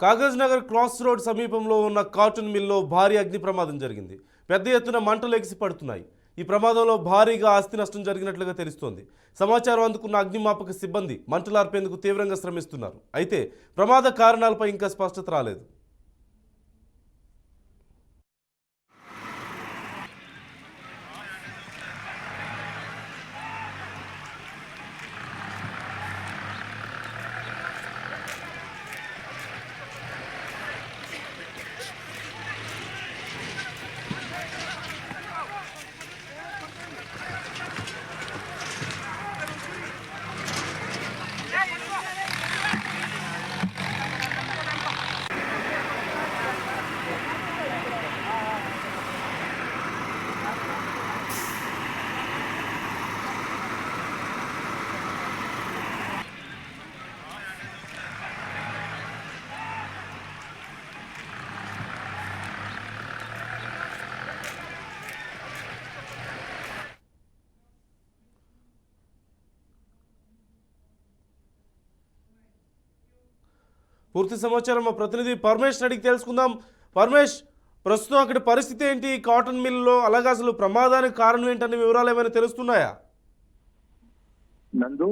Kagaz Nagar cross road సమీపంలో ఉన్న cotton మిల్లో భారీ అగ్ని ప్రమాదం జరిగింది. పెద్ద ఎత్తున మంటలు ఎగిసి పడుతున్నాయి. ఈ ప్రమాదంలో భారీగా ఆస్తి నష్టం జరిగినట్లుగా తెలుస్తోంది. సమాచారం అందుకున్న అగ్నిమాపక సిబ్బంది మంటలార్పేందుకు తీవ్రంగా శ్రమిస్తున్నారు. అయితే ప్రమాద కారణాలపై ఇంకా స్పష్టత రాలేదు. పూర్తి సమాచారం మా ప్రతినిధి పరమేష్ అడిగి తెలుసుకుందాం. పరమేష్, ప్రస్తుతం అక్కడి పరిస్థితి ఏంటి? కాటన్ మిల్లో అలాగే అసలు ప్రమాదానికి కారణం ఏంటనే వివరాలు ఏమైనా తెలుస్తున్నాయా? నందు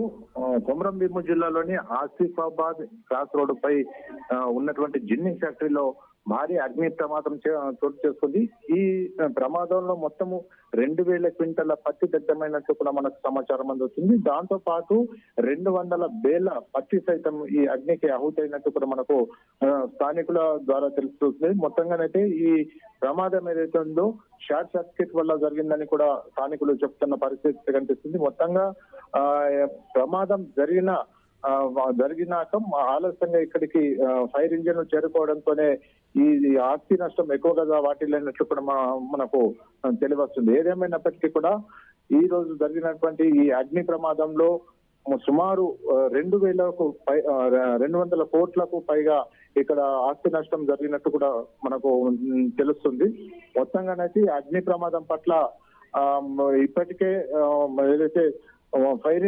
కొమరం భీము జిల్లాలోని ఆసిఫాబాద్ క్రాస్ రోడ్డు పై ఉన్నటువంటి జిన్నింగ్ ఫ్యాక్టరీలో భారీ అగ్ని ప్రమాదం చోటు చేసుకుంది. ఈ ప్రమాదంలో మొత్తము 2000 క్వింటల పత్తి దగ్ధమైనట్టు కూడా మనకు సమాచారం అందుతుంది. దాంతో పాటు 200 బేల పత్తి సైతం ఈ అగ్నికి ఆహుతైనట్టు కూడా మనకు స్థానికుల ద్వారా తెలుస్తుంది. మొత్తంగానైతే ఈ ప్రమాదం ఏదైతే ఉందో షార్ట్ సర్క్యూట్ వల్ల జరిగిందని కూడా స్థానికులు చెప్తున్న పరిస్థితి కనిపిస్తుంది. మొత్తంగా ప్రమాదం జరిగినాక ఆలస్యంగా ఇక్కడికి ఫైర్ ఇంజిన్ చేరుకోవడంతోనే ఈ ఆస్తి నష్టం ఎక్కువగా వాటిల్లినట్లు కూడా మనకు తెలియవస్తుంది. ఏదేమైనప్పటికీ కూడా ఈ రోజు జరిగినటువంటి ఈ అగ్ని ప్రమాదంలో సుమారు 200 కోట్లకు పైగా ఇక్కడ ఆస్తి నష్టం జరిగినట్టు కూడా మనకు తెలుస్తుంది. మొత్తంగానైతే అగ్ని ప్రమాదం పట్ల ఇప్పటికే ఏదైతే ఫైర్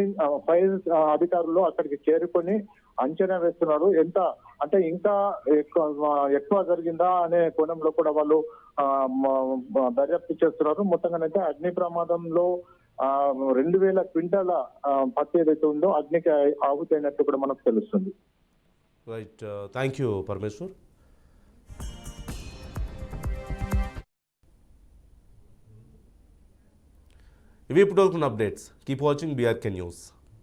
అధికారులు అక్కడికి చేరుకొని అంచనా వేస్తున్నారు. ఎంత అంటే ఇంకా ఎక్కువ జరిగిందా అనే కోణంలో కూడా వాళ్ళు దర్యాప్తు చేస్తున్నారు. మొత్తంగానైతే అగ్ని ప్రమాదంలో 2000 క్వింటాల పత్తి ఏదైతే ఉందో అగ్నికి ఆహుతైనట్టు కూడా మనకు తెలుస్తుంది. Right, thank you Parameshwar. ఇవి ఇప్పుడు updates. Keep watching BRK news.